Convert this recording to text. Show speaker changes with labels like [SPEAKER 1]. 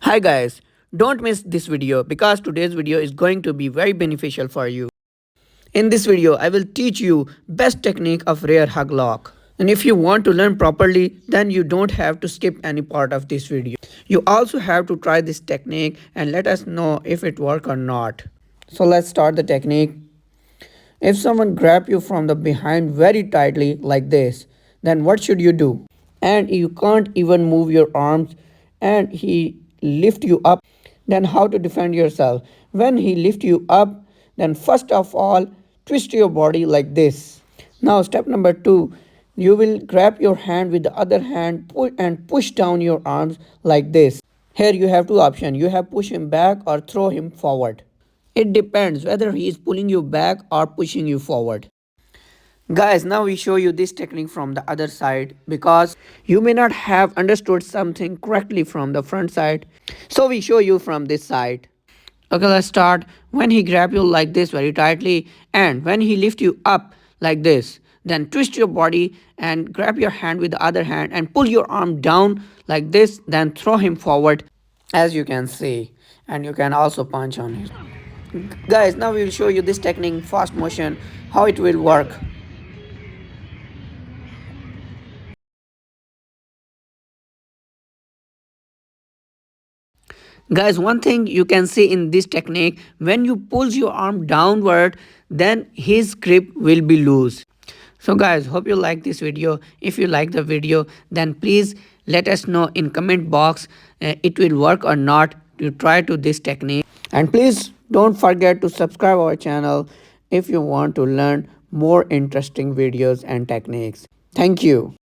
[SPEAKER 1] Hi guys, don't miss this video because today's video is going to be very beneficial for you. In this video, I will teach you best technique of rear hug lock. And if you want to learn properly, then you don't have to skip any part of this video. You also have to try this technique and let us know if it works or not. So let's start the technique. If someone grab you from the behind very tightly like this, then what should you do? And you can't even move your arms and he lift you up, then how to defend yourself? When he lift you up, then first of all twist your body like this. Now step number 2, you will grab your hand with the other hand and push down your arms like this. Here you have two options, you have push him back or throw him forward. It depends whether he is pulling you back or pushing you forward. Guys, now we show you this technique from the other side because you may not have understood something correctly from the front side. So we show you from this side. Okay, let's start. When he grab you like this very tightly and when he lift you up like this, then twist your body and grab your hand with the other hand and pull your arm down like this, then throw him forward as you can see, and you can also punch on it. Guys, now we will show you this technique fast motion, how it will work. Guys, one thing you can see in this technique, when you pull your arm downward, then his grip will be loose. So guys, hope you like this video. If you like the video, then please let us know in comment box it will work or not to try to this technique. And please don't forget to subscribe our channel if you want to learn more interesting videos and techniques. Thank you.